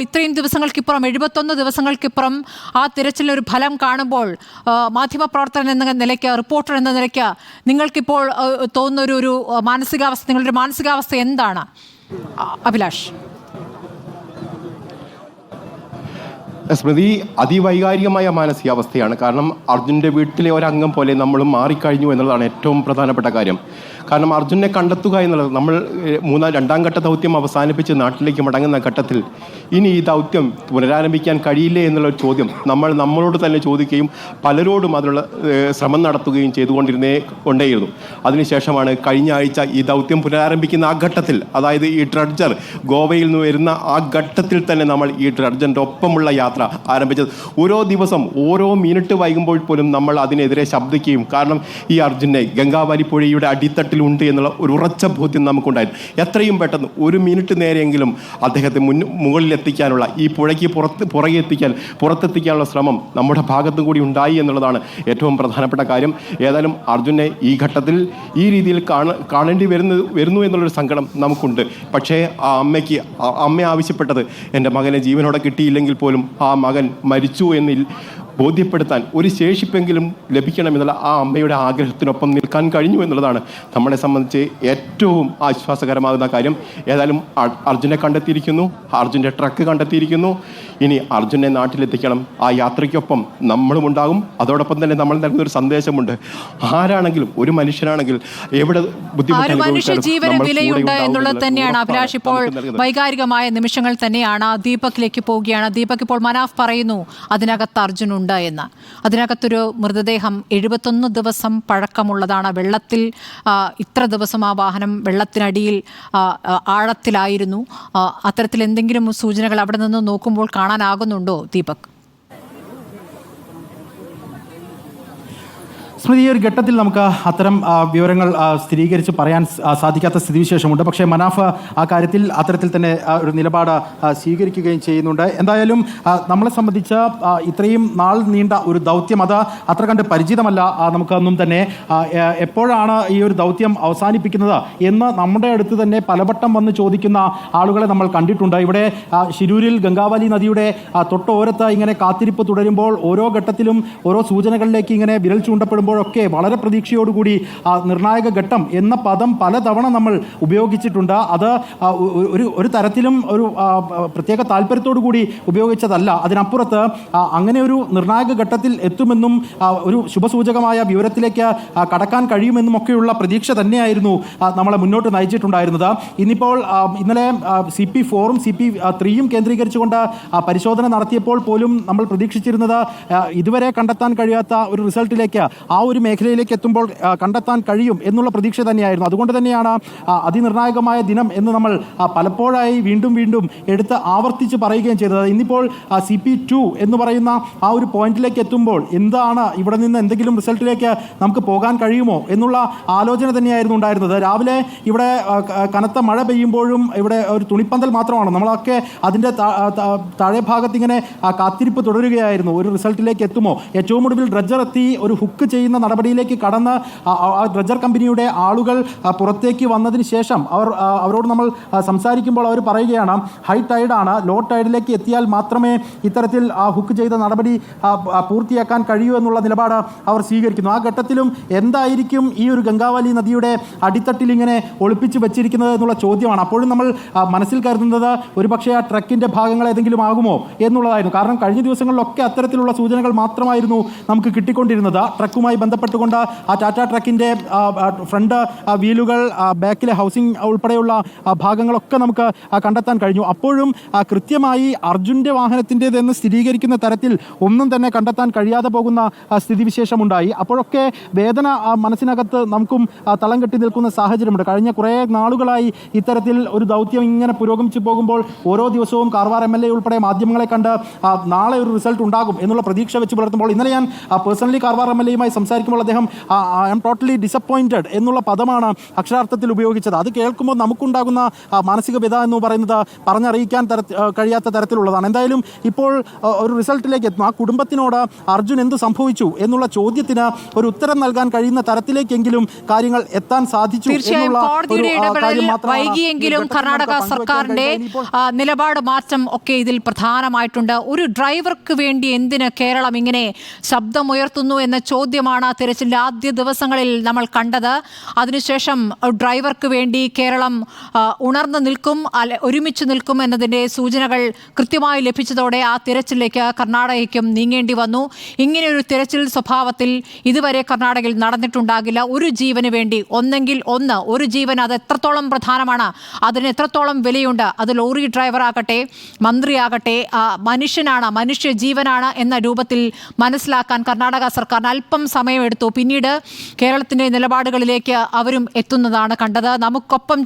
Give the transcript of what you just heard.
ഇത്രയും ദിവസങ്ങൾക്കിപ്പുറം 71 ദിവസങ്ങൾക്കിപ്പുറം ആ തിരച്ചിലൊരു ഫലം കാണുമ്പോൾ മാധ്യമപ്രവർത്തകൻ എന്ന നിലയ്ക്ക്, റിപ്പോർട്ടർ എന്ന നിലയ്ക്ക് നിങ്ങൾക്കിപ്പോൾ തോന്നുന്നൊരു മാനസികാവസ്ഥ, നിങ്ങളുടെ മാനസികാവസ്ഥ എന്താണ് അഭിലാഷ്? സ്മൃതി, അതിവൈകാരികമായ മാനസികാവസ്ഥയാണ്. കാരണം അർജുൻ്റെ വീട്ടിലെ ഒരംഗം പോലെ നമ്മൾ മാറിക്കഴിഞ്ഞു എന്നുള്ളതാണ് ഏറ്റവും പ്രധാനപ്പെട്ട കാര്യം. കാരണം അർജുനെ കണ്ടെത്തുക എന്നുള്ളത്, നമ്മൾ രണ്ടാം ഘട്ട ദൗത്യം അവസാനിപ്പിച്ച് നാട്ടിലേക്ക് മടങ്ങുന്ന ഘട്ടത്തിൽ ഇനി ഈ ദൗത്യം പുനരാരംഭിക്കാൻ കഴിയില്ലേ എന്നുള്ളൊരു ചോദ്യം നമ്മളോട് തന്നെ ചോദിക്കുകയും പലരോടും അതിനുള്ള ശ്രമം നടത്തുകയും കൊണ്ടേയിരുന്നു. അതിനുശേഷമാണ് കഴിഞ്ഞ ആഴ്ച ഈ ദൗത്യം പുനരാരംഭിക്കുന്ന ആ ഘട്ടത്തിൽ, അതായത് ഈ ഡ്രഡ്ജർ ഗോവയിൽ നിന്ന് വരുന്ന ആ ഘട്ടത്തിൽ തന്നെ നമ്മൾ ഈ ഡ്രഡ്ജറിൻ്റെ ഒപ്പമുള്ള യാത്ര ആരംഭിച്ചത്. ഓരോ ദിവസം ഓരോ മിനിറ്റ് വൈകുമ്പോൾ പോലും നമ്മൾ അതിനെതിരെ ശബ്ദിക്കുകയും, കാരണം ഈ അർജുനെ ഗംഗാവലി പുഴയുടെ അടിത്തട്ടിലുണ്ട് എന്നുള്ള ഒരു ഉറച്ച ബോധ്യം നമുക്കുണ്ടായിരുന്നു. എത്രയും പെട്ടെന്ന് ഒരു മിനിറ്റ് നേരെയെങ്കിലും അദ്ദേഹത്തെ മുകളിലെത്തിക്കാനുള്ള, ഈ പുഴയ്ക്ക് പുറത്തെത്തിക്കാനുള്ള ശ്രമം നമ്മുടെ ഭാഗത്തും കൂടി ഉണ്ടായി എന്നുള്ളതാണ് ഏറ്റവും പ്രധാനപ്പെട്ട കാര്യം. ഏതായാലും അർജുനെ ഈ ഘട്ടത്തിൽ ഈ രീതിയിൽ കാണേണ്ടി വരുന്നു എന്നുള്ളൊരു സങ്കടം നമുക്കുണ്ട്. പക്ഷേ ആ അമ്മ ആവശ്യപ്പെട്ടത് എൻ്റെ മകനെ ജീവനോടെ കിട്ടിയില്ലെങ്കിൽ പോലും ആ മകൻ മരിച്ചു എന്നിൽ ബോധ്യപ്പെടുത്താൻ ഒരു ശേഷിപ്പെങ്കിലും ലഭിക്കണമെന്നുള്ള ആ അമ്മയുടെ ആഗ്രഹത്തിനൊപ്പം നിൽക്കാൻ കഴിഞ്ഞു എന്നുള്ളതാണ് നമ്മളെ സംബന്ധിച്ച് ഏറ്റവും ആശ്വാസകരമാകുന്ന കാര്യം. ഏതായാലും അർജുനെ കണ്ടെത്തിയിരിക്കുന്നു, അർജുൻ്റെ ട്രക്ക് കണ്ടെത്തിയിരിക്കുന്നു. ഇനി അർജുനെ നാട്ടിലെത്തിക്കണം. ആ യാത്രയ്ക്കൊപ്പം നമ്മളും ഉണ്ടാകും. അതോടൊപ്പം തന്നെ നമ്മൾ നൽകുന്നൊരു സന്ദേശമുണ്ട്. ആരാണെങ്കിലും, ഒരു മനുഷ്യനാണെങ്കിൽ എവിടെ വിലയുണ്ട് എന്നുള്ളത് തന്നെയാണ് അഭിലാഷ് ഇപ്പോൾ വൈകാരികമായ നിമിഷങ്ങൾ തന്നെയാണ്. ദീപകിലേക്ക് പോവുകയാണ്. ദീപക്, ഇപ്പോൾ മനാഫ് പറയുന്നു അതിനകത്ത് അർജുനുണ്ട് എന്ന്. അതിനകത്തൊരു മൃതദേഹം 71 ദിവസം പഴക്കമുള്ളതാണ്. വെള്ളത്തിൽ ഇത്ര ദിവസം ആ വാഹനം വെള്ളത്തിനടിയിൽ ആഴത്തിലായിരുന്നു. അത്തരത്തിൽ എന്തെങ്കിലും സൂചനകൾ അവിടെ നിന്ന് നോക്കുമ്പോൾ കാണാനാകുന്നുണ്ടോ ദീപക്? സ്മൃതി, ഈ ഒരു ഘട്ടത്തിൽ നമുക്ക് അത്തരം വിവരങ്ങൾ സ്ഥിരീകരിച്ച് പറയാൻ സാധിക്കാത്ത സ്ഥിതിവിശേഷമുണ്ട്. പക്ഷേ മനാഫ് ആ കാര്യത്തിൽ അത്തരത്തിൽ തന്നെ ഒരു നിലപാട് സ്വീകരിക്കുകയും ചെയ്യുന്നുണ്ട്. എന്തായാലും നമ്മളെ സംബന്ധിച്ച് ഇത്രയും നാൾ നീണ്ട ഒരു ദൗത്യം അത് അത്ര കണ്ട് പരിചിതമല്ല നമുക്കൊന്നും തന്നെ. എപ്പോഴാണ് ഈ ഒരു ദൗത്യം അവസാനിപ്പിക്കുന്നത് എന്ന് നമ്മുടെ അടുത്ത് തന്നെ പലവട്ടം വന്ന് ചോദിക്കുന്ന ആളുകളെ നമ്മൾ കണ്ടിട്ടുണ്ട്. ഇവിടെ ശിരൂരിൽ ഗംഗാവലി നദിയുടെ തൊട്ടോരത്ത് ഇങ്ങനെ കാത്തിരിപ്പ് തുടരുമ്പോൾ ഓരോ ഘട്ടത്തിലും ഓരോ സൂചനകളിലേക്ക് ഇങ്ങനെ വിരൽ ചൂണ്ടപ്പെടുമ്പോൾ ഒക്കെ വളരെ പ്രതീക്ഷയോടുകൂടി നിർണായക ഘട്ടം എന്ന പദം പലതവണ നമ്മൾ ഉപയോഗിച്ചിട്ടുണ്ട്. അത് ഒരു തരത്തിലും ഒരു പ്രത്യേക താല്പര്യത്തോടു കൂടി ഉപയോഗിച്ചതല്ല. അതിനപ്പുറത്ത് അങ്ങനെ ഒരു നിർണായക ഘട്ടത്തിൽ എത്തുമെന്നും ഒരു ശുഭസൂചകമായ വിവരത്തിലേക്ക് കടക്കാൻ കഴിയുമെന്നും ഒക്കെയുള്ള പ്രതീക്ഷ തന്നെയായിരുന്നു നമ്മളെ മുന്നോട്ട് നയിച്ചിട്ടുണ്ടായിരുന്നത്. ഇന്നലെ CP4-ഉം CP3-യും കേന്ദ്രീകരിച്ചുകൊണ്ട് പരിശോധന നടത്തിയപ്പോൾ പോലും നമ്മൾ പ്രതീക്ഷിച്ചിരുന്നത് ഇതുവരെ കണ്ടെത്താൻ കഴിയാത്ത ഒരു റിസൾട്ടിലേക്ക്, ആ ഒരു മേഖലയിലേക്ക് എത്തുമ്പോൾ കണ്ടെത്താൻ കഴിയും എന്നുള്ള പ്രതീക്ഷ തന്നെയായിരുന്നു. അതുകൊണ്ട് തന്നെയാണ് അതിനിർണായകമായ ദിനം എന്ന് നമ്മൾ പലപ്പോഴായി വീണ്ടും എടുത്ത് ആവർത്തിച്ച് പറയുകയും ചെയ്തത്. ഇന്നിപ്പോൾ CP2 എന്ന് പറയുന്ന ആ ഒരു പോയിന്റിലേക്ക് എത്തുമ്പോൾ എന്താണ് ഇവിടെ നിന്ന് എന്തെങ്കിലും റിസൾട്ടിലേക്ക് നമുക്ക് പോകാൻ കഴിയുമോ എന്നുള്ള ആലോചന തന്നെയായിരുന്നു ഉണ്ടായിരുന്നത്. രാവിലെ ഇവിടെ കനത്ത മഴ പെയ്യുമ്പോഴും ഇവിടെ ഒരു തുണിപ്പന്തൽ മാത്രമാണ്. നമ്മളൊക്കെ അതിൻ്റെ താഴെ ഭാഗത്ത് ഇങ്ങനെ കാത്തിരിപ്പ് തുടരുകയായിരുന്നു, ഒരു റിസൾട്ടിലേക്ക് എത്തുമോ. ഏറ്റവും ഒടുവിൽ ഡ്രഡ്ജർ എത്തി ഒരു ഹുക്ക് ചെയ്യുന്ന നടപടിയിലേക്ക് കടന്ന് ആ ഡ്രഡ്ജർ കമ്പനിയുടെ ആളുകൾ പുറത്തേക്ക് വന്നതിന് ശേഷം അവരോട് നമ്മൾ സംസാരിക്കുമ്പോൾ അവർ പറയുകയാണ് ഹൈ ടൈഡാണ്, ലോ ടൈഡിലേക്ക് എത്തിയാൽ മാത്രമേ ഇത്തരത്തിൽ ഹുക്ക് ചെയ്ത നടപടി പൂർത്തിയാക്കാൻ കഴിയൂ എന്നുള്ള നിലപാട് അവർ സ്വീകരിക്കുന്നു. ആ ഘട്ടത്തിലും എന്തായിരിക്കും ഈ ഒരു ഗംഗാവലി നദിയുടെ അടിത്തട്ടിൽ ഇങ്ങനെ ഒളിപ്പിച്ച് വെച്ചിരിക്കുന്നത് എന്നുള്ള ചോദ്യമാണ് അപ്പോഴും നമ്മൾ മനസ്സിൽ കരുതുന്നത് ഒരുപക്ഷെ ആ ട്രക്കിൻ്റെ ഭാഗങ്ങൾ ഏതെങ്കിലും ആകുമോ എന്നുള്ളതായിരുന്നു. കാരണം കഴിഞ്ഞ ദിവസങ്ങളിലൊക്കെ അത്തരത്തിലുള്ള സൂചനകൾ മാത്രമായിരുന്നു നമുക്ക് കിട്ടിക്കൊണ്ടിരുന്നത്. ട്രക്കുമായി ബന്ധപ്പെട്ടുകൊണ്ട് ആ ടാറ്റ ട്രക്കിൻ്റെ ഫ്രണ്ട് വീലുകൾ, ബാക്കിലെ ഹൗസിംഗ് ഉൾപ്പെടെയുള്ള ഭാഗങ്ങളൊക്കെ നമുക്ക് കണ്ടെത്താൻ കഴിഞ്ഞു. അപ്പോഴും കൃത്യമായി അർജുൻ്റെ വാഹനത്തിൻ്റേതെന്ന് സ്ഥിരീകരിക്കുന്ന തരത്തിൽ ഒന്നും തന്നെ കണ്ടെത്താൻ കഴിയാതെ പോകുന്ന സ്ഥിതിവിശേഷമുണ്ടായി. അപ്പോഴൊക്കെ വേദന മനസ്സിനകത്ത് നമുക്കും തളം കെട്ടി നിൽക്കുന്ന സാഹചര്യമുണ്ട്. കഴിഞ്ഞ കുറേ നാളുകളായി ഇത്തരത്തിൽ ഒരു ദൗത്യം ഇങ്ങനെ പുരോഗമിച്ചു പോകുമ്പോൾ ഓരോ ദിവസവും കാർവാർ MLA ഉൾപ്പെടെ മാധ്യമങ്ങളെ കണ്ട് നാളെ ഒരു റിസൾട്ട് ഉണ്ടാകും എന്നുള്ള പ്രതീക്ഷ വെച്ച് പുലർത്തുമ്പോൾ ഇന്നലെ ഞാൻ പേഴ്സണലി കാർവാർ MLA യുമായി സംസാരിച്ചു. സംസാരിക്കുമ്പോൾ അദ്ദേഹം ഐ എം ടോട്ടലി ഡിസപ്പോയിന്റഡ് എന്നുള്ള പദമാണ് അക്ഷരാർത്ഥത്തിൽ ഉപയോഗിച്ചത്. അത് കേൾക്കുമ്പോൾ നമുക്കുണ്ടാകുന്ന മാനസിക വ്യത എന്ന് പറയുന്നത് പറഞ്ഞറിയിക്കാൻ കഴിയാത്ത തരത്തിലുള്ളതാണ്. എന്തായാലും ഇപ്പോൾ ഒരു റിസൾട്ടിലേക്ക് എത്തുന്നു. ആ കുടുംബത്തിനോട് അർജുൻ എന്ത് സംഭവിച്ചു എന്നുള്ള ചോദ്യത്തിന് ഒരു ഉത്തരം നൽകാൻ കഴിയുന്ന തരത്തിലേക്കെങ്കിലും കാര്യങ്ങൾ എത്താൻ സാധിച്ചു. തീർച്ചയായും കോടതിയുടെ ഇടപെടൽ വൈകിയെങ്കിലും കർണാടക സർക്കാരിന്റെ നിലപാട് മാറ്റം ഒക്കെ ഇതിൽ പ്രധാനമായിട്ടുണ്ട്. ഒരു ഡ്രൈവർക്ക് വേണ്ടി എന്തിന് കേരളം ഇങ്ങനെ ശബ്ദമുയർത്തുന്നു എന്ന ചോദ്യമാണ് തിരച്ചിലിന്റെ ആദ്യ ദിവസങ്ങളിൽ നമ്മൾ കണ്ടത്. അതിനുശേഷം ഡ്രൈവർക്ക് വേണ്ടി കേരളം ഉണർന്നു നിൽക്കും, ഒരുമിച്ച് നിൽക്കും എന്നതിൻ്റെ സൂചനകൾ കൃത്യമായി ലഭിച്ചതോടെ ആ തിരച്ചിലേക്ക് കർണാടകയ്ക്കും നീങ്ങേണ്ടി വന്നു. ഇങ്ങനെയൊരു തിരച്ചിൽ സ്വഭാവത്തിൽ ഇതുവരെ കർണാടകയിൽ നടന്നിട്ടുണ്ടാകില്ല. ഒരു ജീവന് വേണ്ടി ഒന്നെങ്കിൽ ഒരു ജീവൻ, അത് എത്രത്തോളം പ്രധാനമാണ്, അതിന് എത്രത്തോളം വിലയുണ്ട്. അത് ലോറി ഡ്രൈവർ ആകട്ടെ, മന്ത്രിയാകട്ടെ, മനുഷ്യനാണ്, മനുഷ്യ ജീവനാണ് എന്ന രൂപത്തിൽ മനസ്സിലാക്കാൻ കർണാടക സർക്കാരിന് അല്പം സമയമെടുത്തു. പിന്നീട് കേരളത്തിൻ്റെ നിലപാടുകളിലേക്ക് അവരും എത്തുന്നതാണ് കണ്ടത്. നമുക്കൊപ്പം